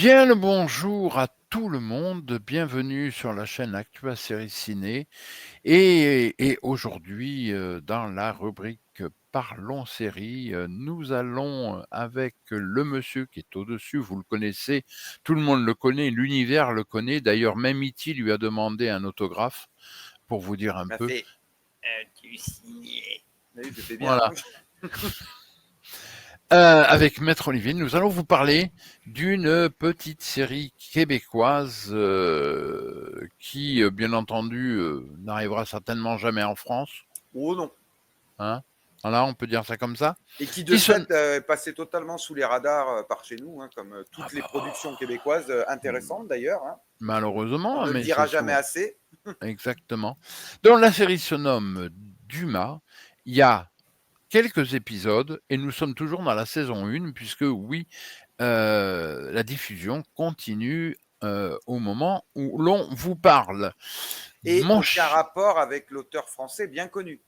Bien le bonjour à tout le monde, bienvenue sur la chaîne Actua Série Ciné et aujourd'hui dans la rubrique Parlons série, nous allons avec le monsieur qui est au-dessus, vous le connaissez, tout le monde le connaît, l'univers le connaît, d'ailleurs même E.T. lui a demandé un autographe pour vous dire un m'a peu. fait tu signé. Oui, je fais bien. Voilà. Hein. Avec Maître Olivier, nous allons vous parler d'une petite série québécoise qui, bien entendu, n'arrivera certainement jamais en France. Oh non. Hein, voilà, on peut dire ça comme ça. Et qui de Qui fait sonne... est passé totalement sous les radars par chez nous, hein, comme Ah toutes les productions bah, québécoises intéressantes d'ailleurs. Hein. On malheureusement, ne le mais c'est dira jamais souvent. assez. Exactement. Donc la série se nomme Dumas. Il y a quelques épisodes et nous sommes toujours dans la saison 1 puisque oui, la diffusion continue au moment où l'on vous parle. Et Mon aucun rapport avec l'auteur français bien connu.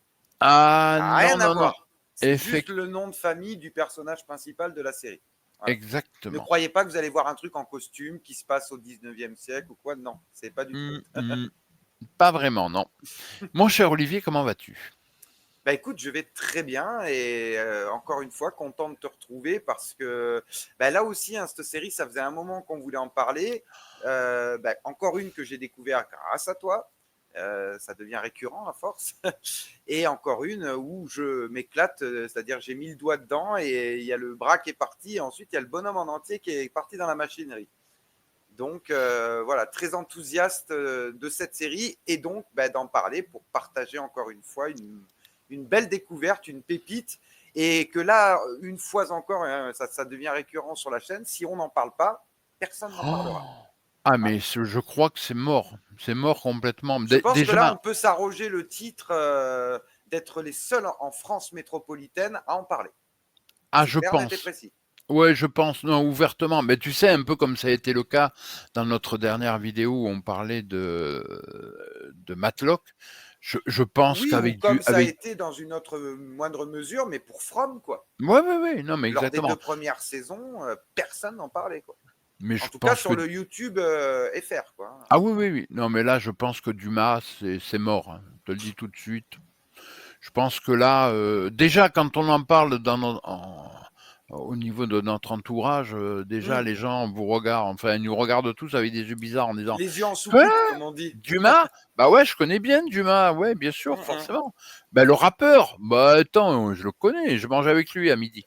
Ah Ça n'a non, rien à non, non, voir. C'est juste effectivement, le nom de famille du personnage principal de la série. Voilà. Ne exactement. croyez pas que vous allez voir un truc en costume qui se passe au 19e siècle ou quoi. Non, c'est pas du tout. Pas vraiment, non. Mon cher Olivier, comment vas-tu? Bah écoute, je vais très bien et encore une fois, content de te retrouver parce que bah, là aussi, hein, cette série, ça faisait un moment qu'on voulait en parler. Bah, encore une que j'ai découvert grâce à toi. Ça devient récurrent à force. Et encore une où je m'éclate, c'est-à-dire j'ai mis le doigt dedans et il y a le bras qui est parti et ensuite il y a le bonhomme en entier qui est parti dans la machinerie. Donc voilà, très enthousiaste de cette série et donc bah, d'en parler pour partager encore une fois une belle découverte, une pépite. Et que là, une fois encore, hein, ça devient récurrent sur la chaîne, si on n'en parle pas, personne n'en Oh, parlera. ah, Hein. mais je crois que c'est mort. C'est mort complètement. Je pense que là, Déjà, on peut s'arroger le titre d'être les seuls en France métropolitaine à en parler. ah, C'est je clair, net et pense. précis. Ouais, je pense, non, ouvertement. Mais tu sais, un peu comme ça a été le cas dans notre dernière vidéo où on parlait de Matlock, je pense Oui, ou qu'avec comme ça a avec, été dans une autre moindre mesure, mais pour From, quoi. ouais, ouais, ouais, non, mais Lors des 2 exactement. premières saisons, personne n'en parlait, quoi. Mais En je tout cas pense que, sur le YouTube FR, quoi. ah oui, oui, oui. Non, mais là, je pense que Dumas, c'est mort. Hein. Je te le dis tout de suite. Je pense que là, déjà, quand on en parle au niveau de notre entourage, déjà, Mmh. les gens vous regardent, enfin, ils nous regardent tous avec des yeux bizarres en disant Les yeux en quoi? soupite, comme on dit. Dumas? Bah ouais, je connais bien Dumas, ouais, bien sûr, Mmh. forcément. Bah le rappeur, bah attends, je le connais, je mange avec lui à midi.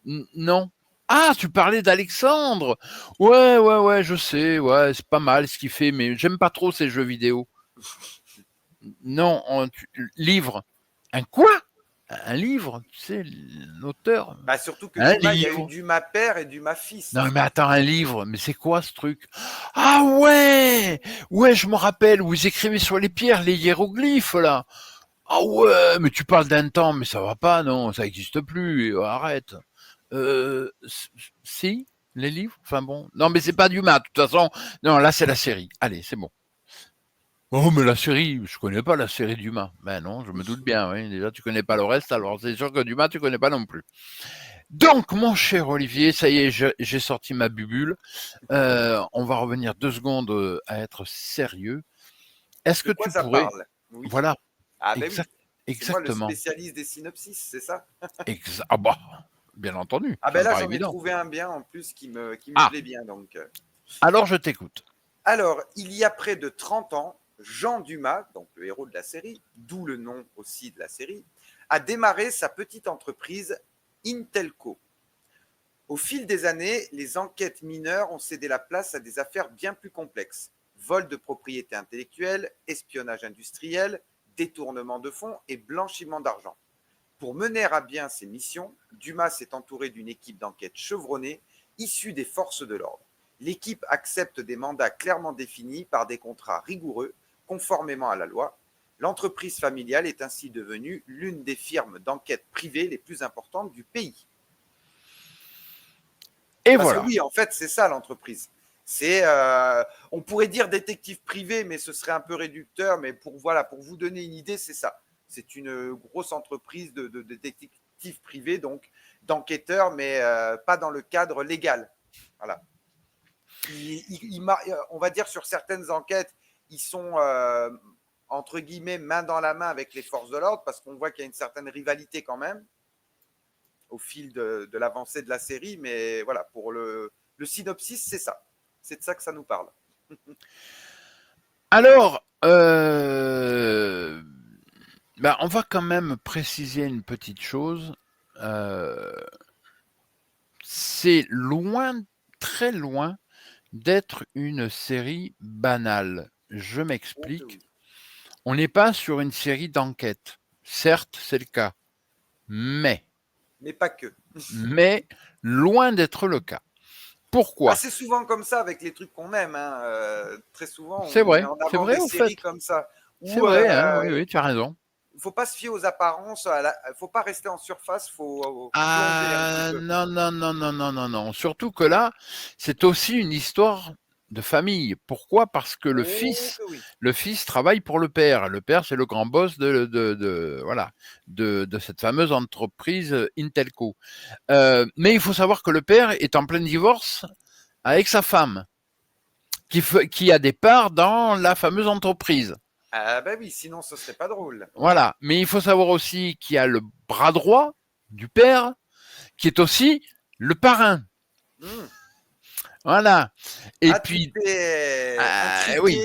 Non. Ah, tu parlais d'Alexandre. Ouais, ouais, ouais, je sais, ouais, c'est pas mal ce qu'il fait, mais j'aime pas trop ces jeux vidéo. Non, livre. Un quoi? Un livre, tu sais, l'auteur. Bah, surtout que Un Dumas, il y a eu livre. Dumas père et Dumas fils. Non, mais attends, un livre, mais c'est quoi ce truc? Ah ouais! Ouais, je me rappelle, où ils écrivaient sur les pierres les hiéroglyphes, là. Ah ouais, mais tu parles d'un temps, mais ça va pas, non, ça n'existe plus, arrête. Si, les livres? Enfin bon. Non, mais c'est pas du mat, de toute façon. Non, là, c'est la série. Allez, c'est bon. Oh, mais la série, je connais pas la série Dumas. Ben non, je me doute bien, oui. Déjà, tu connais pas le reste, alors c'est sûr que Dumas, tu connais pas non plus. Donc, mon cher Olivier, ça y est, j'ai sorti ma bubule. On va revenir 2 secondes à être sérieux. Est-ce De que quoi tu ça pourrais, parle? Oui. voilà, Ah ben oui, exact, c'est moi le exactement, spécialiste des synopsis, c'est ça? ah bah, bien entendu, Ah ça ben me là, paraît j'en ai évident. trouvé un bien en plus qui me Ah, plaît bien donc. alors je t'écoute. Alors, il y a près de 30 ans, Jean Dumas, donc le héros de la série, d'où le nom aussi de la série, a démarré sa petite entreprise Intelco. Au fil des années, les enquêtes mineures ont cédé la place à des affaires bien plus complexes. Vol de propriété intellectuelle, espionnage industriel, détournement de fonds et blanchiment d'argent. Pour mener à bien ses missions, Dumas s'est entouré d'une équipe d'enquête chevronnée issue des forces de l'ordre. L'équipe accepte des mandats clairement définis par des contrats rigoureux, conformément à la loi. L'entreprise familiale est ainsi devenue l'une des firmes d'enquête privées les plus importantes du pays. Et Parce que voilà. oui, en fait, c'est ça l'entreprise. C'est, on pourrait dire détective privé, mais ce serait un peu réducteur. Mais pour vous donner une idée, c'est ça. C'est une grosse entreprise de détective privé, donc d'enquêteurs, mais pas dans le cadre légal. Voilà. On va dire sur certaines enquêtes, ils sont entre guillemets main dans la main avec les forces de l'ordre parce qu'on voit qu'il y a une certaine rivalité quand même au fil de l'avancée de la série. Mais voilà, pour le synopsis, c'est ça. C'est de ça que ça nous parle. Alors, on va quand même préciser une petite chose. C'est loin, très loin, d'être une série banale. Je m'explique. On n'est pas sur une série d'enquête. Certes, c'est le cas. Mais pas que. Mais loin d'être le cas. Pourquoi ? C'est souvent comme ça avec les trucs qu'on aime. Très souvent, c'est vrai, met en c'est avant vrai, des séries comme ça. C'est vrai, oui, tu as raison. Il ne faut pas se fier aux apparences, il ne faut pas rester en surface, il faut plonger un petit peu. Non. Surtout que là, c'est aussi une histoire de famille. Pourquoi ? Parce que le fils travaille pour le père. Le père, c'est le grand boss de cette fameuse entreprise Intelco. Mais il faut savoir que le père est en plein divorce avec sa femme, qui a des parts dans la fameuse entreprise. Ah bah oui, sinon ce serait pas drôle. Voilà, mais il faut savoir aussi qu'il y a le bras droit du père, qui est aussi le parrain. Voilà. Et puis, oui.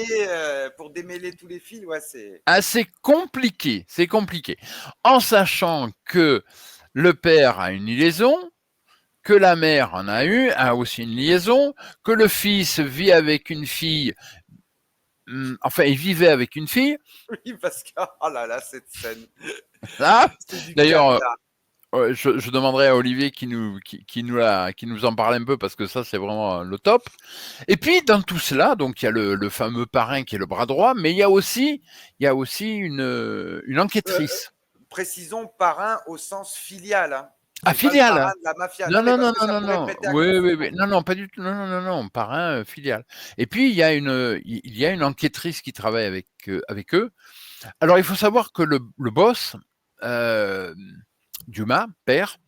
Pour démêler tous les fils, c'est assez compliqué. C'est compliqué. En sachant que le père a une liaison, que la mère en a aussi une liaison, que le fils vit avec une fille. Enfin, il vivait avec une fille. Oui, parce que oh là là, cette scène. Là, d'ailleurs. Je demanderai à Olivier qui nous en parle un peu parce que ça c'est vraiment le top. Et puis dans tout cela, donc il y a le fameux parrain qui est le bras droit, mais il y a aussi une enquêtrice. Précisons parrain au sens filial. Hein. Filial. Pas le parrain de la mafia. Non. Oui. Non, pas du tout. Non, parrain filial. Et puis il y a une enquêtrice qui travaille avec eux. Alors il faut savoir que le boss. Dumas, père,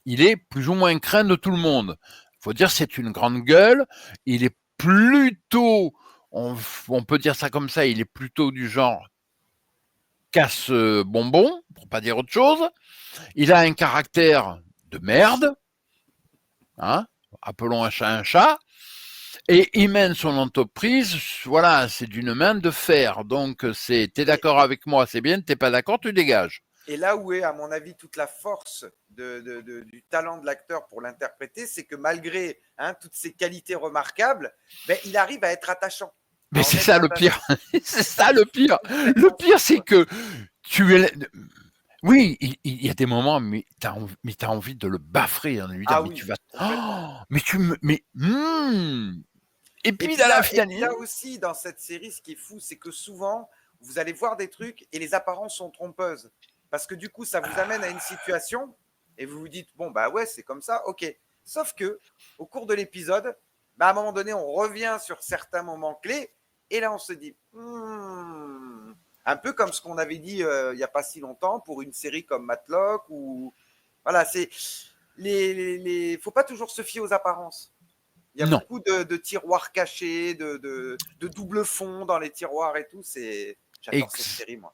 il est plus ou moins craint de tout le monde. Il faut dire c'est une grande gueule. Il est plutôt, on peut dire ça comme ça, il est plutôt du genre casse-bonbon, pour pas dire autre chose. Il a un caractère de merde. Appelons un chat un chat. Et il mène son entreprise, voilà, c'est d'une main de fer. Donc, t'es d'accord avec moi, c'est bien, t'es pas d'accord, tu dégages. Et là où est, à mon avis, toute la force du talent de l'acteur pour l'interpréter, c'est que malgré toutes ses qualités remarquables, il arrive à être attachant. Mais c'est ça le pire. C'est ça le pire. Le pire, c'est que tu es. Oui, il y a des moments, mais t'as envie de le baffrer, hein, de lui dire, mais tu vas. Mais tu me. Mais. Et puis, dans la finale. Là aussi, dans cette série, ce qui est fou, c'est que souvent, vous allez voir des trucs et les apparences sont trompeuses. Parce que du coup, ça vous amène à une situation et vous vous dites, bon, bah ouais, c'est comme ça, ok. Sauf que, au cours de l'épisode, à un moment donné, on revient sur certains moments clés et là, on se dit, un peu comme ce qu'on avait dit il n'y a pas si longtemps pour une série comme Matlock ou. Voilà, c'est. Faut pas toujours se fier aux apparences. Il y a beaucoup de tiroirs cachés, de double fond dans les tiroirs et tout. J'adore cette série, moi.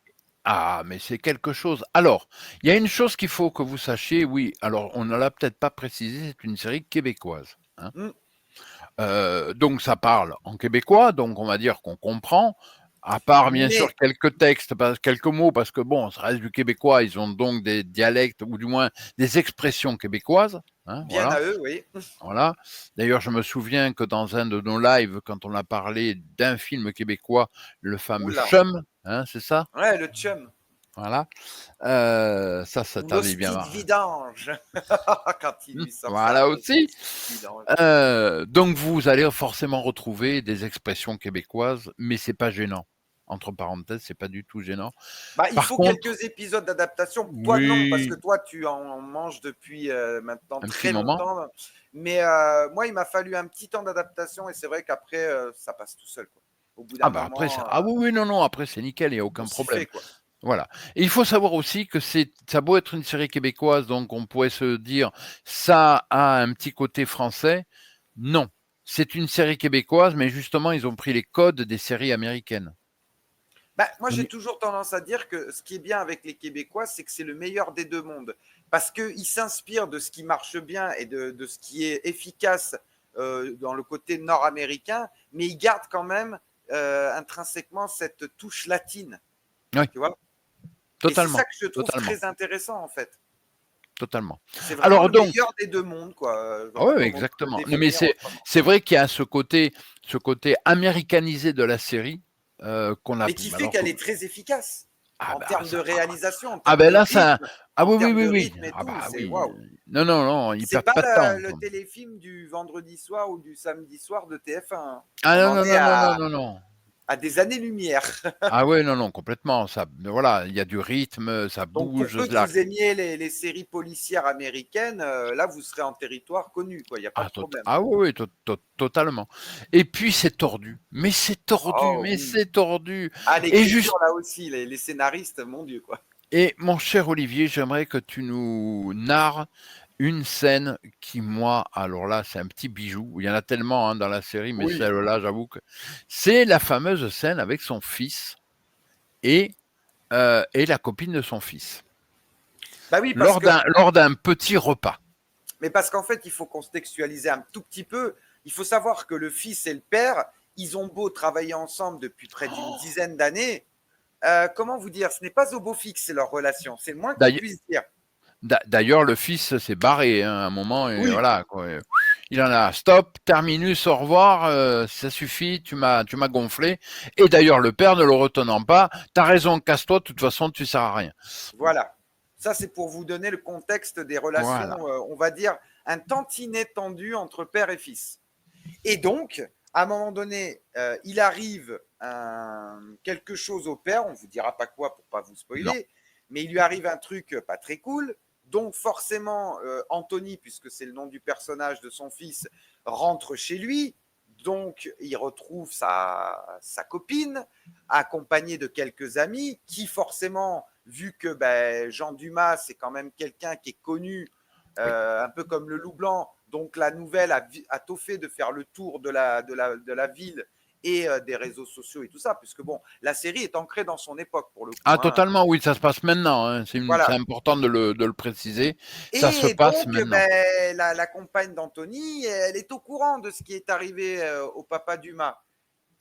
Mais c'est quelque chose. Alors, il y a une chose qu'il faut que vous sachiez, oui, alors on ne l'a peut-être pas précisé, c'est une série québécoise. Donc ça parle en québécois, donc on va dire qu'on comprend, à part bien sûr quelques textes, quelques mots, parce que bon, ça reste du québécois, ils ont donc des dialectes, ou du moins des expressions québécoises. Bien à eux, oui. Voilà. D'ailleurs, je me souviens que dans un de nos lives, quand on a parlé d'un film québécois, le fameux Chum, c'est ça ? Ouais, le Chum. Voilà. Ça t'avait bien marré. Vidange. Quand il lui sort voilà ça, aussi. Donc, vous allez forcément retrouver des expressions québécoises, mais c'est pas gênant. Entre parenthèses, c'est pas du tout gênant. Il faut quelques épisodes d'adaptation. Toi, non, parce que toi, tu en manges depuis maintenant très longtemps. Mais moi, il m'a fallu un petit temps d'adaptation et c'est vrai qu'après, ça passe tout seul. Quoi. Au bout d'un moment. Après, après, c'est nickel, il n'y a aucun problème. Voilà. Et il faut savoir aussi que ça a beau être une série québécoise, donc on pourrait se dire ça a un petit côté français. Non, c'est une série québécoise, mais justement, ils ont pris les codes des séries américaines. Bah, moi, j'ai Oui. toujours tendance à dire que ce qui est bien avec les Québécois, c'est que c'est le meilleur des deux mondes. Parce qu'ils s'inspirent de ce qui marche bien et de ce qui est efficace dans le côté nord-américain, mais ils gardent quand même intrinsèquement cette touche latine. Oui, Tu vois? Et c'est ça totalement, que je trouve totalement, très intéressant, en fait. totalement. C'est vraiment Alors le donc, meilleur des deux mondes, quoi. Je vois ah pas ouais, comment on peut le exactement. Non, mais définir autrement. c'est vrai qu'il y a ce côté américanisé de la série qu'on a. Mais qui fait Alors que qu'elle est très efficace ah en bah termes de ça, réalisation, en ah termes ben de là ça, rythme, ah oui oui oui oui, et ah tout. bah C'est oui. waouh. Non non non, ils C'est perdent pas pas de temps, le quoi. téléfilm du vendredi soir ou du samedi soir de TF1, hein. Ah On non en non est non non non non non. à des années-lumière. Ah ouais non non complètement. Ça, voilà, il y a du rythme, ça Donc, pour bouge, peu que vous aimiez les séries policières américaines, là, vous serez en territoire connu, quoi. Il n'y a pas de problème. Ah oui, oui, totalement. Et puis c'est tordu. Oh Mais oui. c'est tordu. Ah, Et l'écriture, juste, là aussi, les scénaristes, mon Dieu, quoi. et mon cher Olivier, j'aimerais que tu nous narres une scène qui, moi, alors là, c'est un petit bijou. Il y en a tellement hein, dans la série, mais Oui. celle-là, j'avoue que c'est la fameuse scène avec son fils et, et la copine de son fils Bah oui, parce que lors d'un petit repas. Mais parce qu'en fait, il faut contextualiser un tout petit peu. Il faut savoir que le fils et le père, ils ont beau travailler ensemble depuis près d'une dizaine d'années. Comment vous dire? Ce n'est pas au beau fixe, leur relation. C'est le moins qu'on D'ailleurs, puisse dire. D'ailleurs, le fils s'est barré hein, à un moment et Oui, voilà quoi. Il en a stop, terminus, au revoir, ça suffit, tu m'as gonflé. Et d'ailleurs, le père ne le retenant pas, t'as raison, casse-toi, de toute façon, tu sers à rien. voilà. Ça, c'est pour vous donner le contexte des Voilà. relations, on va dire, un tantinet tendu entre père et fils. Et donc, à un moment donné, il arrive quelque chose au père, on ne vous dira pas quoi pour pas vous Non. spoiler, mais il lui arrive un truc pas très cool. Donc forcément, Anthony, puisque c'est le nom du personnage de son fils, rentre chez lui. Donc il retrouve sa copine, accompagnée de quelques amis, qui forcément, vu que Jean Dumas, c'est quand même quelqu'un qui est connu, Oui. un peu comme le loup blanc, donc la nouvelle a tôt fait de faire le tour de la ville et des réseaux sociaux et tout ça, puisque bon, la série est ancrée dans son époque pour le Ah, coup, hein. totalement, oui, ça se passe maintenant. Hein. C'est Voilà. important de le préciser. Ça se Et passe donc, maintenant. la compagne d'Anthony, elle est au courant de ce qui est arrivé au papa Dumas.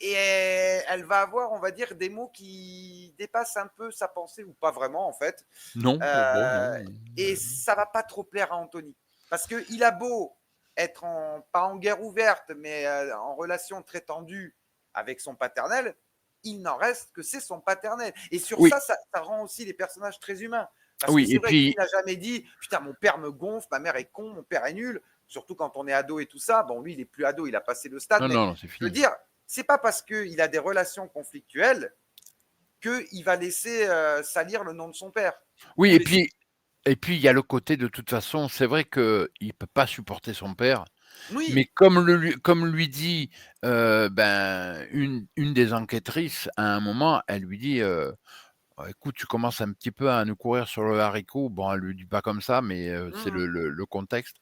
Et elle va avoir, on va dire, des mots qui dépassent un peu sa pensée, ou pas vraiment en fait. Non, bon, Euh, non. et ça va pas trop plaire à Anthony. Parce qu'il a beau être pas en guerre ouverte, mais en relation très tendue avec son paternel, il n'en reste que c'est son paternel. Et sur Oui, ça rend aussi les personnages très humains. Parce que oui, c'est et vrai qu'il puis, n'a jamais dit putain, mon père me gonfle, ma mère est con, mon père est nul. Surtout quand on est ado et tout ça. Bon, lui, il est plus ado, il a passé le stade. non, Mais non, c'est je veux fini. dire, c'est pas parce qu'il a des relations conflictuelles qu'il va laisser salir le nom de son père. Oui, Ou laisser... et puis, il y a le côté, de toute façon, c'est vrai qu'il ne peut pas supporter son père. Mais Oui, comme lui dit une des enquêtrices, à un moment, elle lui dit écoute, tu commences un petit peu à nous courir sur le haricot. Bon, elle lui dit pas comme ça, mais c'est le contexte.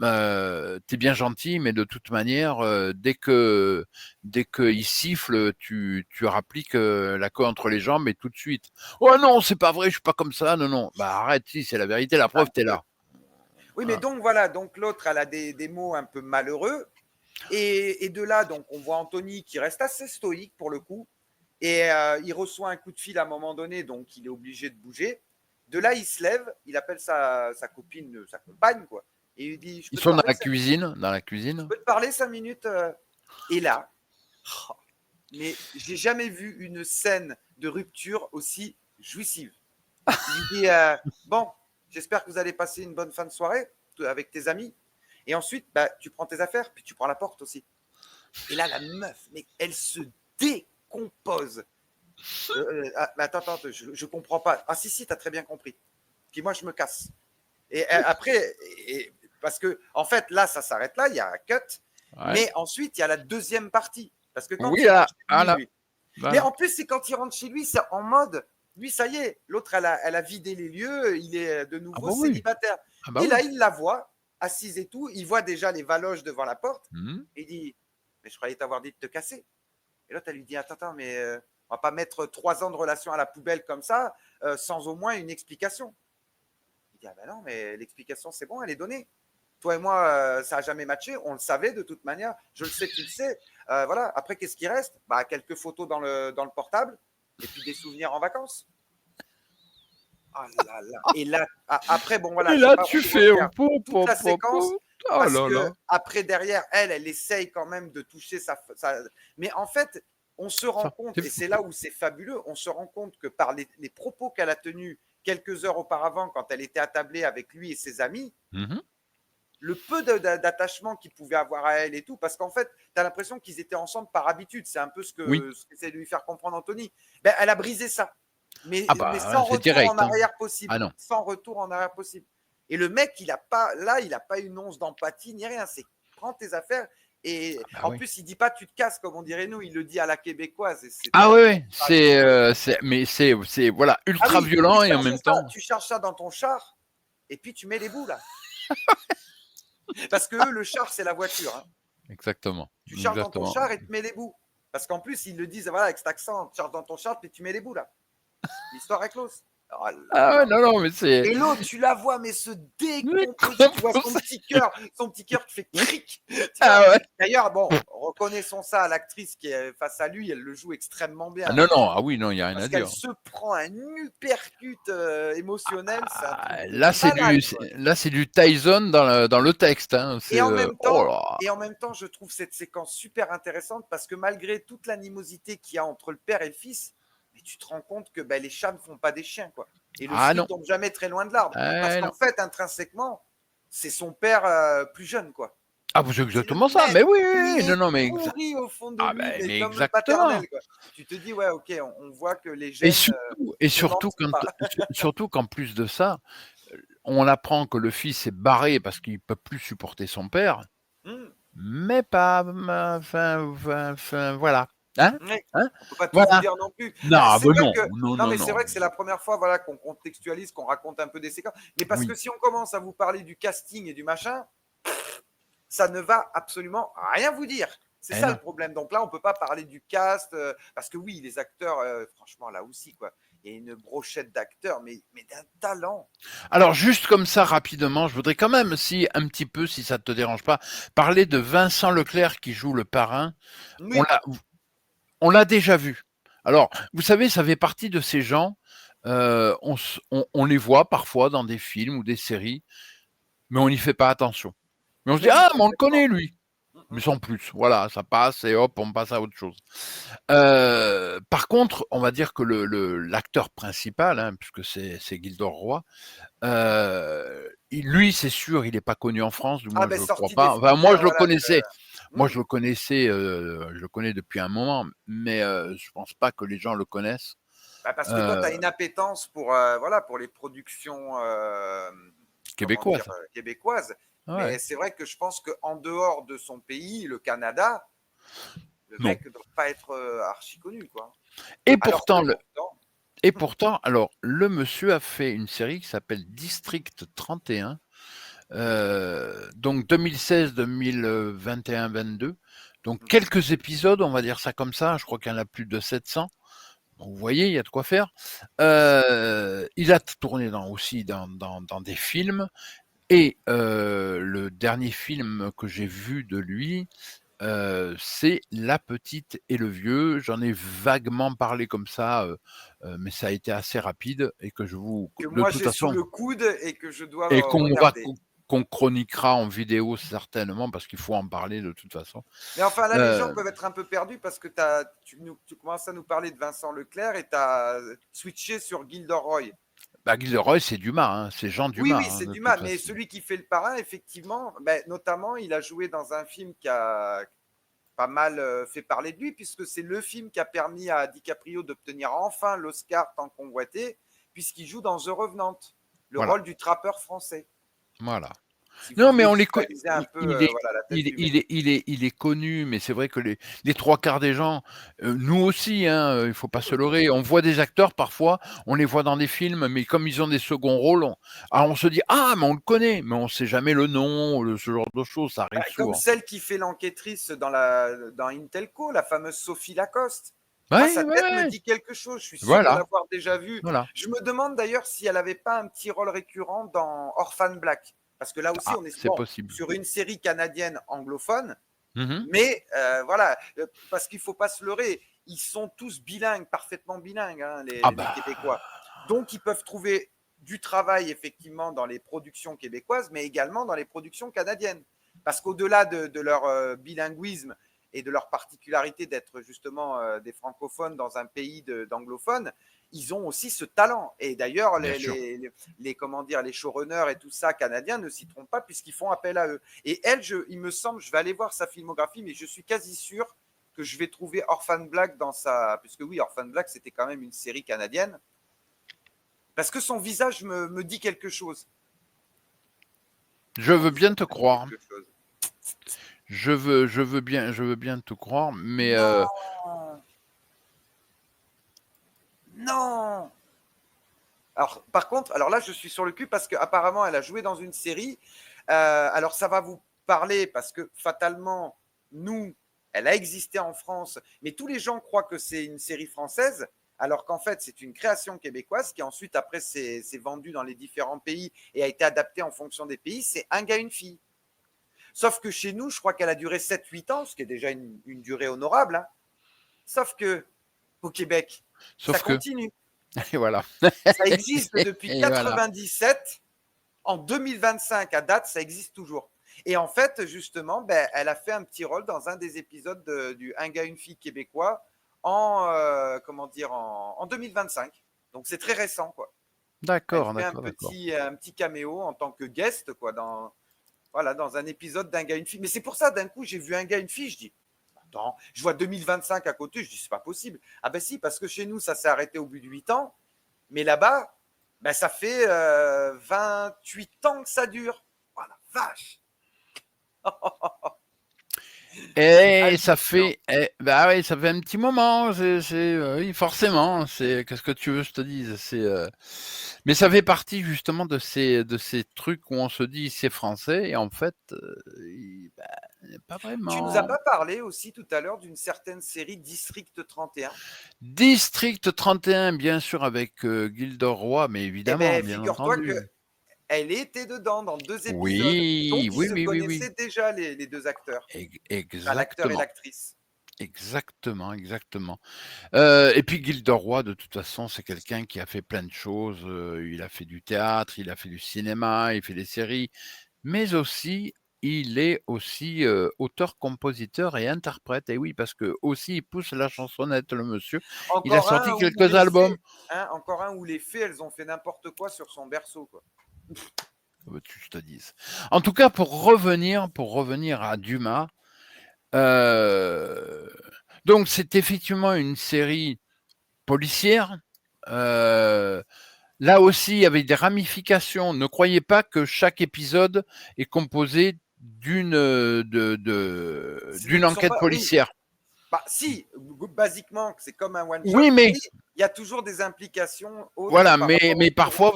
T'es bien gentil, mais de toute manière, dès que il siffle, tu rappliques la queue entre les jambes et tout de suite. Oh non, c'est pas vrai, je suis pas comme ça. Non, non. Bah arrête, si, c'est la vérité, la un preuve, t'es peu. là. Oui, mais Voilà. donc voilà, donc l'autre, elle a des mots un peu malheureux. Et de là, donc, on voit Anthony qui reste assez stoïque pour le coup. Et il reçoit un coup de fil à un moment donné, donc il est obligé de bouger. De là, il se lève, il appelle sa copine, sa compagne, quoi. Et il lui dit, je Ils peux te sont parler 5 minutes. Je dans la cuisine. peux te parler 5 minutes. Et là, oh, mais j'ai jamais vu une scène de rupture aussi jouissive. Il lui dit bon, j'espère que vous allez passer une bonne fin de soirée avec tes amis. Et ensuite, tu prends tes affaires, puis tu prends la porte aussi. Et là, la meuf, mais elle se décompose. Attends, je comprends pas. Ah si, t'as très bien compris. Puis moi, je me casse. Et après, parce que en fait, là, ça s'arrête là, il y a un cut. Ouais. Mais ensuite, il y a la deuxième partie. Parce que quand Oui, il rentre chez lui, là, lui. Mais voilà. en plus, c'est quand il rentre chez lui, c'est en mode, lui, ça y est, l'autre, elle a vidé les lieux, il est de Ah nouveau bah oui. célibataire. Ah bah Et là, oui. il la voit, assise et tout, il voit déjà les valoches devant la porte, Mhm. et il dit, mais je croyais t'avoir dit de te casser. Et l'autre, elle lui dit, attends, mais on va pas mettre 3 ans de relation à la poubelle comme ça, sans au moins une explication. Il dit, ah ben non, mais l'explication, c'est bon, elle est donnée. Toi et moi, ça n'a jamais matché, on le savait de toute manière, je le sais, tu le sais. Voilà. Après, qu'est-ce qui reste? Quelques photos dans le portable, et puis des souvenirs en vacances. Ah là là. Et là, après, bon voilà, Et je ne vais là, pas tu fais refaire toute la séquence, oh parce là que là. après, derrière, elle essaye quand même de toucher sa... Mais en fait, on se rend compte, et c'est là où c'est fabuleux, on se rend compte que par les propos qu'elle a tenus quelques heures auparavant, quand elle était attablée avec lui et ses amis, Mhm. le peu d'attachement qu'il pouvait avoir à elle et tout, parce qu'en fait, tu as l'impression qu'ils étaient ensemble par habitude. C'est un peu ce Oui. qu'essaie de lui faire comprendre Anthony. Ben, elle a brisé ça, mais, Ah mais bah sans ouais, c'est retour en direct, hein. arrière Ah possible. non. Sans retour en arrière possible. Et le mec, il n'a pas une once d'empathie ni rien. C'est prends tes affaires. Et Ah bah en oui. plus, il dit pas tu te casses, comme on dirait nous, il le dit à la québécoise. Et c'est Ah tellement oui, tragique. mais c'est voilà, Ah ultra oui, violent et en même temps. tu charges ça dans ton char, et puis tu mets les bouts là. Parce que eux, le char, c'est la voiture. Hein. Exactement. Tu charges dans ton Exactement. char et tu mets les bouts. Parce qu'en plus, ils le disent, voilà, avec cet accent, tu charges dans ton char et tu mets les bouts là. L'histoire est close. Oh là Ah ouais, là. non, non, mais c'est. Et l'autre, tu la vois, mais se Mais décomposer. Tu vois comment son petit cœur qui fait cric. Tu Ah vois. ouais. D'ailleurs, bon, reconnaissons ça, l'actrice qui est face à lui, elle le joue extrêmement bien. Ah non, Hein. non, ah oui, non, il n'y a rien Parce à qu'elle dire. se prend un uppercut émotionnel, c'est un truc Ah, de malade. Quoi. là, c'est du Tyson dans le texte. Hein. Et C'est en même oh temps, là. je trouve cette séquence super intéressante parce que malgré toute l'animosité qu'il y a entre le père et le fils, mais tu te rends compte que les chats ne font pas des chiens, quoi. Et le Ah fruit non. tombe jamais très loin de l'arbre. Parce Ah qu'en non. fait, intrinsèquement, c'est son père plus jeune, quoi. Ah, c'est C'est le exactement ça. mec, Mais oui, oui, il oui. Non, est non, mais pourri au fond de ah lui, ben, mais mais comme exactement. paternel, quoi. Tu te dis, ouais, ok, on voit que les Et gènes surtout, et ne surtout mentent quand, pas. surtout qu'en plus de ça, on apprend que le fils est barré parce qu'il peut plus supporter son père. Hmm. Mais pas, voilà. Hein? Ouais. Hein? On peut pas tout vous Voilà. dire non plus. Non, C'est ben vrai non, que non, non, non, mais c'est non. vrai que c'est la première fois voilà qu'on contextualise, qu'on raconte un peu des séquences. Mais parce que Oui. si on commence à vous parler du casting et du machin, ça ne va absolument rien vous dire. C'est Eh ça le non. problème. Donc là, on peut pas parler du cast parce que oui, les acteurs, franchement là aussi quoi, il y a une brochette d'acteurs, mais d'un talent. Alors, juste comme ça, rapidement, je voudrais quand même, si un petit peu, si ça te dérange pas, parler de Vincent Leclerc qui joue le parrain. On Oui. l'a, on l'a déjà vu. Alors, vous savez, ça fait partie de ces gens. On les voit parfois dans des films ou des séries, mais on n'y fait pas attention. Mais on se dit, Mais oui, ah, mais on le complètement. connaît, lui. Mais sans plus. Voilà, ça passe et hop, on passe à autre chose. Par contre, on va dire que l'acteur principal, hein, puisque c'est Gildor Roy, lui, c'est sûr, il n'est pas connu en France, du Ah moins je ben le crois sorti des pas. Enfin, moi, studios, je le voilà. connaissais. Moi, Hmm. je le connais depuis un moment, mais je pense pas que les gens le connaissent. Parce que toi, tu as Euh, une appétence pour, voilà, pour les productions comment dire, Québécoise. québécoises. Ouais. Mais c'est vrai que je pense qu'en dehors de son pays, le Canada, le Non. mec ne doit pas être archi connu. Quoi. Et Alors que pourtant, pourtant, alors, le monsieur a fait une série qui s'appelle District 31, donc 2016-2021-22. Donc quelques épisodes, on va dire ça comme ça. Je crois qu'il y en a plus de 700. Donc, vous voyez, il y a de quoi faire. Il a tourné aussi dans des films. Et le dernier film que j'ai vu de lui, c'est La Petite et le Vieux. J'en ai vaguement parlé comme ça, mais ça a été assez rapide et que que de moi toute j'ai sous façon, le coude et que je dois et regarder. qu'on chroniquera en vidéo certainement parce qu'il faut en parler de toute façon. Mais enfin, là, les gens Euh, peuvent être un peu perdus parce que tu commences à nous parler de Vincent Leclerc et tu as switché sur Gilderoy. Gilderoy, c'est Dumas, hein, c'est Jean Oui, Dumas, oui, hein, c'est de toute Dumas, mais façon. celui qui fait le parrain, effectivement, notamment, il a joué dans un film qui a pas mal fait parler de lui, puisque c'est le film qui a permis à DiCaprio d'obtenir enfin l'Oscar tant convoité, puisqu'il joue dans The Revenant, le Voilà, rôle du trappeur français. voilà. Si vous Non, mais voulez on les co visualiser un peu voilà, la tête il est du mec. il est il est il est connu, mais c'est vrai que les 3 quarts des gens, nous aussi, hein, il faut pas se leurrer, on voit des acteurs parfois, on les voit dans des films, mais comme ils ont des seconds rôles, on se dit: «Ah, mais on le connaît», mais on sait jamais le nom, ce genre de choses, ça Bah, arrive comme souvent. celle qui fait l'enquêtrice dans Intelco, la fameuse Sophie Lacoste. Moi, Ouais, sa ouais, tête me ouais, dit quelque chose. Je suis sûr de voilà, l'avoir déjà vue. voilà. Je me demande d'ailleurs si elle n'avait pas un petit rôle récurrent dans Orphan Black. Parce que là aussi, Ah, on est c'est bon, possible. sur une série canadienne anglophone. Mmh. Mais voilà, parce qu'il ne faut pas se leurrer. Ils sont tous bilingues, parfaitement bilingues, hein, Ah les bah, Québécois. Donc, ils peuvent trouver du travail, effectivement, dans les productions québécoises, mais également dans les productions canadiennes. Parce qu'au-delà de leur bilinguisme et de leur particularité d'être justement des francophones dans un pays d'anglophones, ils ont aussi ce talent. Et d'ailleurs, bien sûr. comment dire, les showrunners et tout ça canadiens ne s'y trompent pas puisqu'ils font appel à eux. Et elle, il me semble, je vais aller voir sa filmographie, mais je suis quasi sûr que je vais trouver Orphan Black dans sa. Puisque oui, Orphan Black, c'était quand même une série canadienne. Parce que son visage me dit quelque chose. Je Son veux visage bien te me dit croire. quelque chose. Je veux bien te croire, mais Non. Non. Alors, par contre, alors là, je suis sur le cul parce qu'apparemment, elle a joué dans une série. Alors, ça va vous parler parce que fatalement, nous, elle a existé en France, mais tous les gens croient que c'est une série française, alors qu'en fait, c'est une création québécoise qui ensuite, après, s'est vendue dans les différents pays et a été adaptée en fonction des pays. C'est un gars, une fille. Sauf que chez nous, je crois qu'elle a duré 7-8 ans, ce qui est déjà une durée honorable. Hein. Sauf que au Québec, ça sauf que continue. et voilà. Ça existe depuis Et voilà. 97. En 2025, à date, ça existe toujours. Et en fait, justement, ben, elle a fait un petit rôle dans un des épisodes du Un gars, une fille québécois comment dire, en 2025. Donc c'est très récent, quoi. Elle D'accord, fait d'accord, d'accord. un petit caméo en tant que guest, quoi, voilà, dans un épisode d'Un gars, une fille. Mais c'est pour ça, d'un coup, j'ai vu Un gars, une fille, je dis, attends, je vois 2025 à côté, je dis, c'est pas possible. Ah ben si, parce que chez nous, ça s'est arrêté au bout de 8 ans. Mais là-bas, ben, ça fait 28 ans que ça dure. Oh la vache. C'est Et ça hallucinant. fait, bah oui, ça fait un petit moment. Oui, forcément. Qu'est-ce que tu veux, que je te dise. Mais ça fait partie justement de ces trucs où on se dit c'est français et en fait, bah, pas Tu nous as vraiment. pas parlé aussi tout à l'heure d'une certaine série District 31. District 31, bien sûr, avec Gildor Roy, mais Eh évidemment, bien, bien figure-toi entendu. qu'elle était dedans dans 2 épisodes. Oui, Donc, ils oui, se oui, oui, oui. connaissaient déjà, les deux acteurs. Enfin, l'acteur et Exactement. l'actrice. Exactement, exactement. Et puis Gilder Roy, de toute façon, c'est quelqu'un qui a fait plein de choses. Il a fait du théâtre, il a fait du cinéma, il fait des séries, mais aussi, il est aussi auteur, compositeur et interprète. Et oui, parce que aussi, il pousse la chansonnette, le monsieur. Il a Encore sorti un où quelques les albums. fées, hein, encore un où les fées, elles ont fait n'importe quoi sur son berceau, quoi. Tu te dises. En tout cas, pour revenir à Dumas, euh, donc c'est effectivement une série policière. Euh, Là aussi, il y avait des ramifications. Ne croyez pas que chaque épisode est composé d'une Ils sont enquête pas, oui, policière. bah, si, basiquement, c'est comme un one-shot, Oui, mais mais il y a toujours des implications autres voilà, par mais, rapport au mais héros. parfois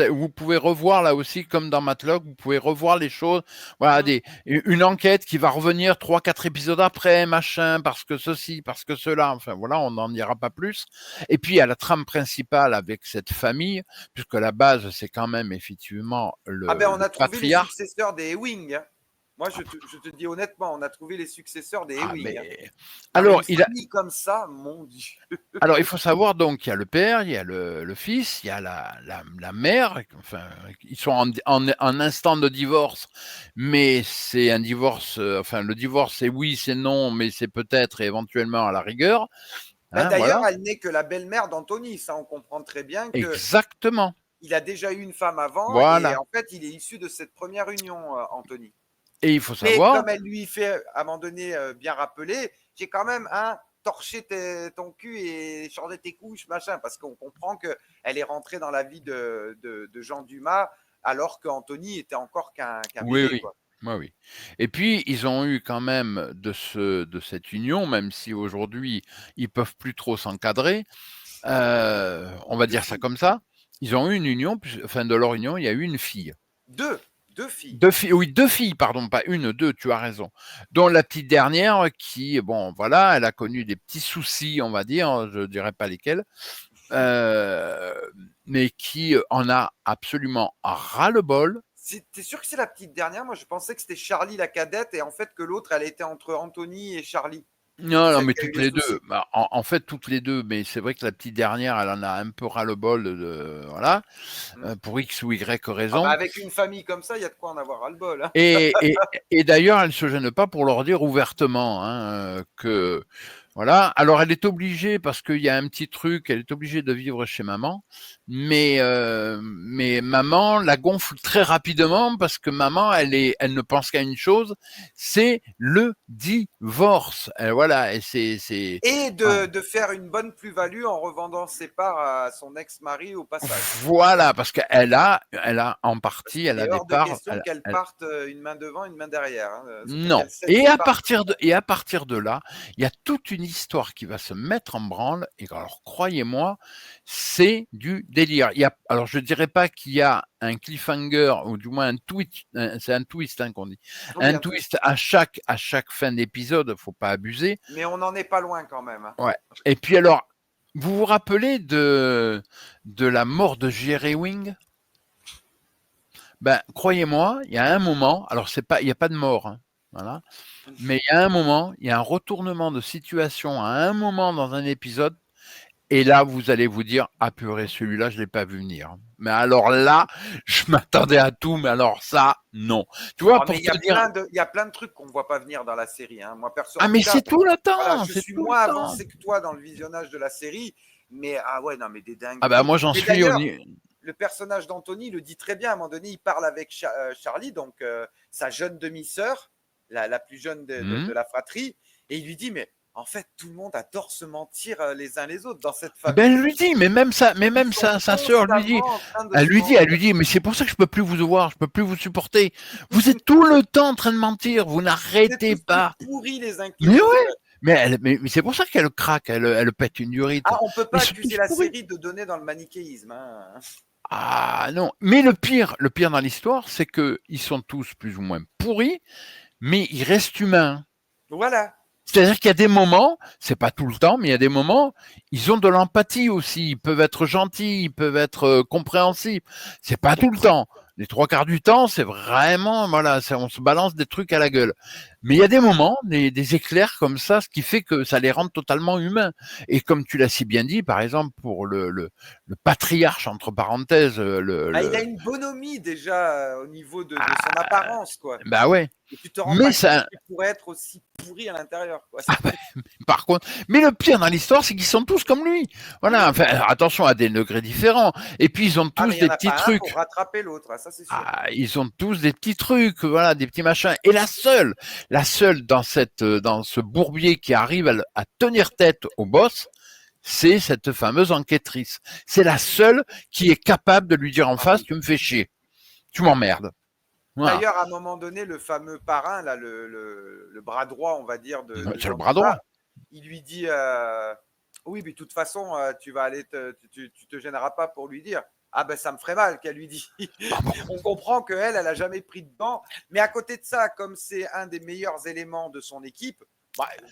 vous pouvez revoir là aussi, comme dans Matlock, vous pouvez revoir les choses. Voilà, Mm. une enquête qui va revenir 3, 4 épisodes après, machin, parce que ceci, parce que cela. Enfin voilà, on n'en dira pas plus. Et puis il y a la trame principale avec cette famille, puisque la base c'est quand même effectivement Ah le, ben, on le a trouvé les patriarche. successeurs des Ewing. Hein. Moi, je te dis honnêtement, on a trouvé les successeurs des Ah, Ewing. Hein. mais Non, mais alors une famille comme ça, mon Dieu. il faut savoir donc il y a le père, il y a le fils, il y a la mère. Enfin, ils sont en instant de divorce, mais c'est un divorce. Enfin, le divorce, c'est oui, c'est non, mais c'est peut-être et éventuellement à la rigueur. Ben, Hein, d'ailleurs, voilà. elle n'est que la belle-mère d'Anthony. Ça, on comprend très bien que Exactement. il a déjà eu une femme avant et Voilà. en fait, il est issu de cette première union, Anthony. Et il faut Mais savoir. comme elle lui fait, à un moment donné, bien rappeler, j'ai quand même torché ton cul et changé tes couches, machin, parce qu'on comprend qu'elle est rentrée dans la vie de Jean Dumas alors qu'Anthony était encore qu'un Oui, bébé, oui. quoi. Oui. Et puis, ils ont eu quand même de cette union, même si aujourd'hui, ils peuvent plus trop s'encadrer, on va Deux dire ça filles. comme ça. Ils ont eu une union, enfin, de leur union, il y a eu une fille. Deux filles. Deux filles, pardon, pas une, deux, tu as raison. Dont la petite dernière qui, bon, voilà, elle a connu des petits soucis, on va dire, je dirais pas lesquels, mais qui en a absolument ras-le-bol. T'es sûr que c'est la petite dernière? Moi, je pensais que c'était Charlie la cadette et en fait que l'autre, elle était entre Anthony et Charlie. Non, non, Celle mais qui a eu toutes les les soucis. deux. Bah, en fait, toutes les deux. Mais c'est vrai que la petite dernière, elle en a un peu ras-le-bol voilà, pour X ou Y Ah bah raison. avec une famille comme ça, il y a de quoi en avoir ras-le-bol, hein. Et d'ailleurs, elle ne se gêne pas pour leur dire ouvertement que voilà. Alors, elle est obligée parce qu'il y a un petit truc. Elle est obligée de vivre chez maman, mais maman la gonfle très rapidement parce que maman, elle ne pense qu'à une chose, c'est le divorce. Et voilà. Et c'est Et voilà. de faire une bonne plus-value en revendant ses parts à son ex-mari au passage. Voilà, parce qu'elle a en Parce partie, qu'il elle est a des hors de parts. question qu'elle parte une main devant, une main derrière, hein. C'est-à-dire Non. qu'elle cède ses parts. Et à partir de là, il y a toute une histoire qui va se mettre en branle. Et alors, croyez-moi, c'est du délire. Alors, je dirais pas qu'il y a un cliffhanger, ou du moins un twist, c'est un twist qu'on dit. Oui, Un twist à chaque fin d'épisode, faut pas abuser. mais on n'en est pas loin quand même, hein. Ouais. Et puis alors, vous vous rappelez de la mort de Jerry Wing? Ben, croyez-moi, il y a un moment, alors il n'y a pas de mort, hein, voilà, mais il y a un moment, il y a un retournement de situation à un moment dans un épisode, et là, vous allez vous dire, ah purée, celui-là, je ne l'ai pas vu venir. Mais alors là, je m'attendais à tout, mais alors ça, non. Tu vois, Mais pour te dire, il y a plein de trucs qu'on ne voit pas venir dans la série, hein. Moi, perso, ah en tout mais cas, c'est tout le voilà, temps, je c'est suis tout moins le temps. avancé que toi dans le visionnage de la série, mais ah ouais, non, mais des Ah ben dingueries. moi, j'en Et suis d'ailleurs, le personnage d'Anthony le dit très bien. À un moment donné, il parle avec Charlie, donc sa jeune demi-sœur, la plus jeune de la fratrie, et il lui dit, mais en fait, tout le monde adore se mentir les uns les autres dans cette famille. Ben elle lui dit, mais même sa sœur lui dit, elle lui dit, mais c'est pour ça que je peux plus vous voir, je peux plus vous supporter. Vous êtes tout le temps en train de mentir, vous n'arrêtez pas. Pourri les uns que Mais les ouais, autres. mais c'est pour ça qu'elle craque, elle pète une durite. Ah, on peut pas Mais accuser la série de donner dans le manichéisme, hein. Ah non, mais le pire dans l'histoire, c'est que ils sont tous plus ou moins pourris, mais ils restent humains. Voilà. C'est-à-dire qu'il y a des moments, c'est pas tout le temps, mais il y a des moments, ils ont de l'empathie aussi. Ils peuvent être gentils, ils peuvent être compréhensifs. C'est pas tout le temps. Les trois quarts du temps, c'est vraiment, voilà, on se balance des trucs à la gueule. Mais il y a des moments, des éclairs comme ça, ce qui fait que ça les rend totalement humains. Et comme tu l'as si bien dit, par exemple, pour le patriarche, entre parenthèses, Il a une bonhomie déjà au niveau de son apparence, quoi. bah ouais. Et tu te rends Mais pas ça, compte qu'il pourrait être aussi pourri à l'intérieur, quoi. par contre, mais le pire dans l'histoire, c'est qu'ils sont tous comme lui. Voilà, enfin, attention à des degrés différents. Et puis ils ont tous Mais il y en des a petits pas un pour trucs. rattraper l'autre, ça c'est sûr. Ah, ils ont tous des petits trucs, voilà, des petits machins. Et la seule dans dans ce bourbier qui arrive à tenir tête au boss, c'est cette fameuse enquêtrice. C'est la seule qui est capable de lui dire en face, tu me fais chier, tu m'emmerdes. Voilà. D'ailleurs, à un moment donné, le fameux parrain, là, le bras droit, on va dire, C'est le bras droit. Il lui dit oui, mais de toute façon, tu vas aller, tu te gêneras pas pour lui dire. Ah ben ça me ferait mal qu'elle lui dit. On comprend qu'elle, elle a jamais pris de dents. Mais à côté de ça, comme c'est un des meilleurs éléments de son équipe,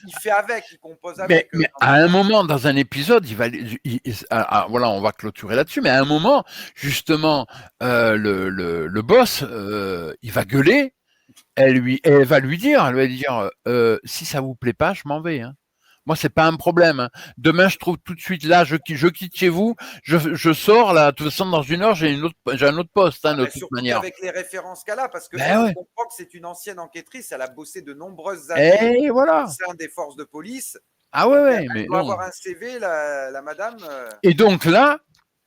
il fait avec, il compose avec. Mais à un moment dans un épisode, voilà, on va clôturer là-dessus. Mais à un moment, justement, le boss, il va gueuler. Elle va lui dire, si ça vous plaît pas, je m'en vais. Hein. Moi, c'est pas un problème. Hein. Demain, je trouve tout de suite là, je quitte chez vous, je sors là. De toute façon, dans une heure, j'ai un autre poste, de toute manière. Avec les références qu'elle a, parce que on comprend que c'est une ancienne enquêtrice. Elle a bossé de nombreuses années au sein des forces de police. Ah ouais, elle doit avoir un CV, la madame. Et donc là,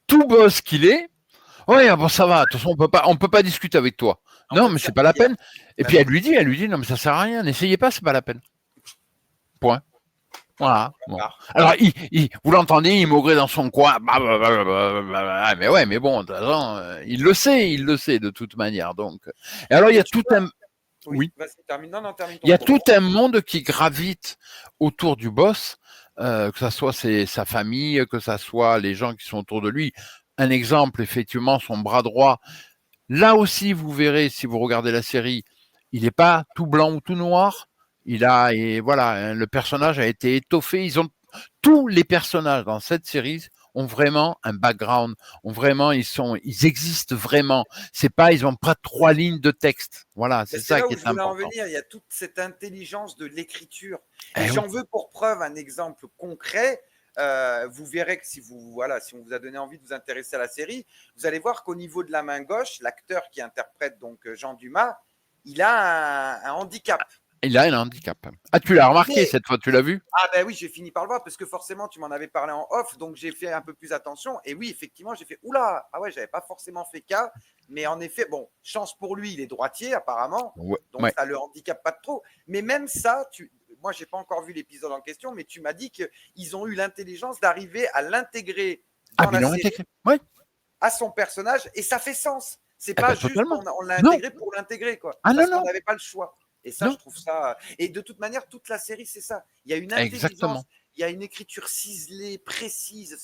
tout boss qu'il est. Ouais, bon, ça va. De toute façon, on peut pas discuter avec toi. Non, mais c'est pas la peine. Et puis elle lui dit, non, mais ça sert à rien. N'essayez pas, c'est pas la peine. Point. Voilà. Bon. Alors, vous l'entendez, il maugrait dans son coin. Mais ouais, mais bon, de toute façon, il le sait de toute manière. Donc, et alors, il y a tout un. Oui. Vas-y, termine. Non, termine ton Il y a propos. tout un monde qui gravite autour du boss, que ça soit sa famille, que ça soit les gens qui sont autour de lui. Un exemple, effectivement, son bras droit. Là aussi, vous verrez, si vous regardez la série, il n'est pas tout blanc ou tout noir. Et voilà, le personnage a été étoffé. Tous les personnages dans cette série ont vraiment un background, ils existent vraiment. C'est pas, ils ont pas 3 lignes de texte. Voilà, c'est ça là qui où je est voulais en important. venir. Il y a toute cette intelligence de l'écriture. Et Eh oui. j'en veux pour preuve un exemple concret. Vous verrez que si on vous a donné envie de vous intéresser à la série, vous allez voir qu'au niveau de la main gauche, l'acteur qui interprète donc Jean Dumas, il a un handicap. Il a un handicap. Ah, tu l'as remarqué cette fois, tu l'as vu? Ah ben oui, j'ai fini par le voir parce que forcément tu m'en avais parlé en off, donc j'ai fait un peu plus attention. Et oui, effectivement, j'ai fait oula, ah ouais, j'avais pas forcément fait cas, mais en effet, bon, chance pour lui, il est droitier apparemment, donc ça le handicape pas de trop. Mais même ça, moi j'ai pas encore vu l'épisode en question, mais tu m'as dit qu'ils ont eu l'intelligence d'arriver à l'intégrer dans la série, à son personnage, et ça fait sens. C'est pas juste on l'a intégré pour l'intégrer, quoi, parce qu'on n'avait pas le choix. Et ça, je trouve ça. Et de toute manière, toute la série, c'est ça. Il y a une intelligence, il y a une écriture ciselée, précise.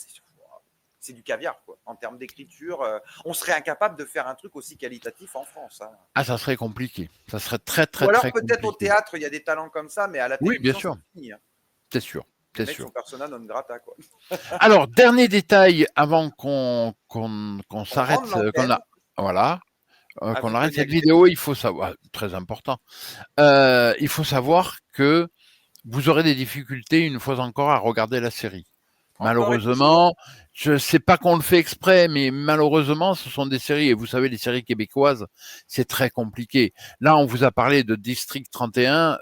C'est du caviar, quoi. En termes d'écriture, on serait incapable de faire un truc aussi qualitatif en France. Hein. Ah, ça serait compliqué. Ça serait très, très, Ou alors très compliqué. peut-être au théâtre, il y a des talents comme ça, mais à la télévision, oui, bien sûr. c'est fini. Hein. C'est sûr. Le mec, son persona non grata, quoi. Alors, dernier détail avant qu'on s'arrête, voilà. Qu'on arrête cette vidéo, il faut savoir, très important, il faut savoir que vous aurez des difficultés une fois encore à regarder la série. Malheureusement, je ne sais pas qu'on le fait exprès, mais malheureusement, ce sont des séries, et vous savez, les séries québécoises, c'est très compliqué. Là, on vous a parlé de District 31,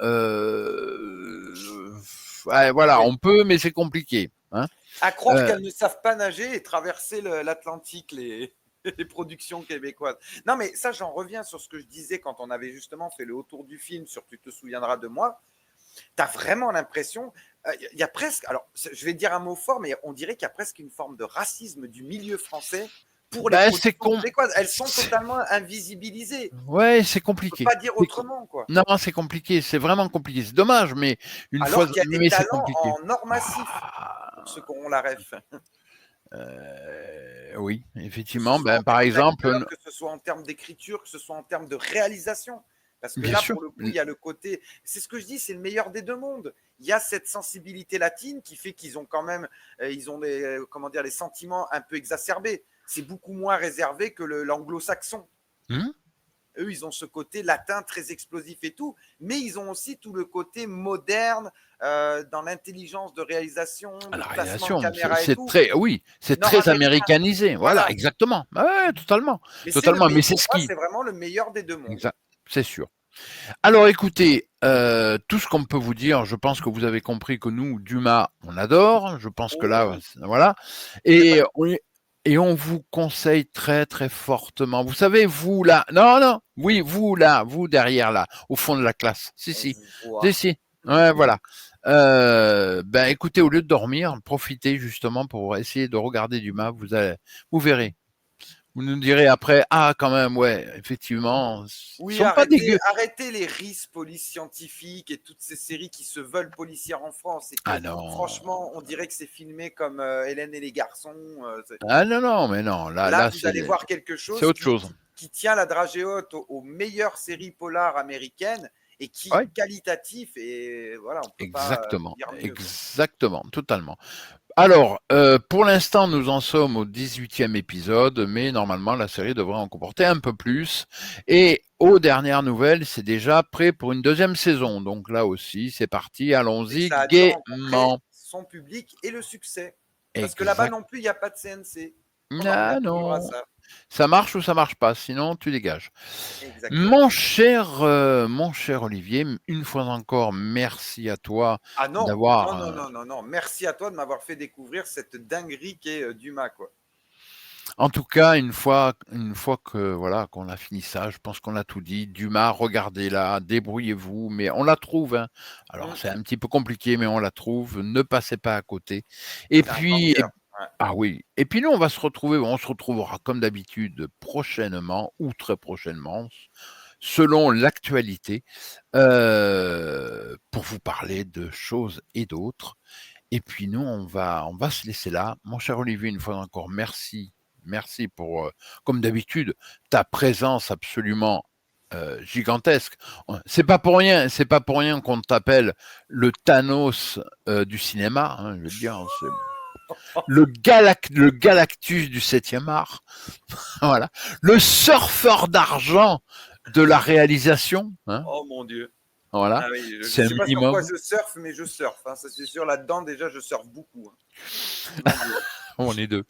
voilà, on peut, mais c'est compliqué. Hein. À croire qu'elles ne savent pas nager et traverser l'Atlantique, les productions québécoises. Non, mais ça, j'en reviens sur ce que je disais quand on avait justement fait le autour du film sur Tu te souviendras de moi. Tu as vraiment l'impression, il y a presque, alors je vais dire un mot fort, mais on dirait qu'il y a presque une forme de racisme du milieu français pour les productions québécoises. Elles sont totalement invisibilisées. Ouais, c'est compliqué. On ne peut pas dire autrement, quoi. Non, c'est compliqué, c'est vraiment compliqué. C'est dommage, mais alors qu'il y a des talents en or massif, pour ceux qui ont la ref. Oui, effectivement. Par exemple, que ce soit en termes d'écriture, que ce soit en termes de réalisation. Parce que là, pour le coup, il y a le côté. C'est ce que je dis, c'est le meilleur des deux mondes. Il y a cette sensibilité latine qui fait qu'ils ont quand même, ils ont les sentiments un peu exacerbés. C'est beaucoup moins réservé que l'anglo-saxon. Eux, ils ont ce côté latin très explosif et tout, mais ils ont aussi tout le côté moderne dans l'intelligence de réalisation, de placement de caméra et tout. C'est très américanisé. Voilà, exactement. Ouais, totalement. Mais c'est c'est vraiment le meilleur des deux mondes. C'est sûr. Alors écoutez, tout ce qu'on peut vous dire, je pense que vous avez compris que nous, Dumas, on adore. Je pense que là, voilà. Et on vous conseille très très fortement. Vous savez, vous là, vous là, vous derrière là, au fond de la classe. Si. Ouais, voilà. Écoutez, au lieu de dormir, profitez justement pour essayer de regarder Dumas. Vous verrez. Vous nous direz après, quand même, ouais, effectivement. Oui, arrêtez les RIS, police scientifique et toutes ces séries qui se veulent policières en France. Et franchement, on dirait que c'est filmé comme Hélène et les garçons. Non, mais non. Là vous allez voir quelque chose, qui tient la dragée haute aux meilleures séries polars américaines et qui est qualitatif. Et voilà, on peut exactement, pas dire mieux, exactement, totalement. Alors, pour l'instant, nous en sommes au 18e épisode, mais normalement, la série devrait en comporter un peu plus. Et aux dernières nouvelles, c'est déjà prêt pour une 2e saison. Donc là aussi, c'est parti, allons-y gaiement. Son public et le succès. Parce que là-bas non plus, il n'y a pas de CNC. Non. Ça marche ou ça marche pas, sinon tu dégages. Mon cher Olivier, une fois encore, merci à toi d'avoir. Non. Merci à toi de m'avoir fait découvrir cette dinguerie qu'est Dumas, quoi. En tout cas, une fois que voilà qu'on a fini ça, je pense qu'on a tout dit. Dumas, regardez-la, débrouillez-vous, mais on la trouve, hein. Alors c'est un petit peu compliqué, mais on la trouve. Ne passez pas à côté. Et C'est un puis, banger. Ouais. ah oui. Et puis nous, on va se retrouver. On se retrouvera comme d'habitude prochainement ou très prochainement, selon l'actualité, pour vous parler de choses et d'autres. Et puis nous, on va se laisser là. Mon cher Olivier, une fois encore, merci. Merci pour, comme d'habitude, ta présence absolument gigantesque. C'est pas pour rien qu'on t'appelle le Thanos du cinéma. Hein, je veux dire, c'est le Galactus du 7e art. Voilà. Le surfeur d'argent de la réalisation. Hein, Oh mon Dieu. voilà. Ah oui, je ne C'est un sais pas sur quoi minimum. je surfe, mais je surfe. Hein. Ça, c'est sûr, là-dedans, déjà, je surfe beaucoup. Hein. Mon Dieu. On est deux.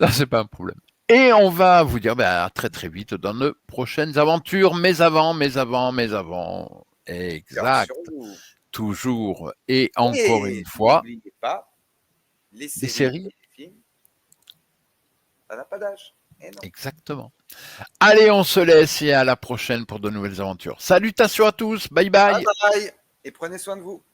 Ça, c'est pas un problème. Et on va vous dire à très très vite dans de prochaines aventures. Mais avant. Cœur Exact. sur vous. Toujours et encore une Et fois, n'oubliez pas, les des séries et séries. les films, ça n'a pas d'âge. Et non. Exactement. Allez, on se laisse et à la prochaine pour de nouvelles aventures. Salutations à tous. Bye Bye bye. bye. Et prenez soin de vous.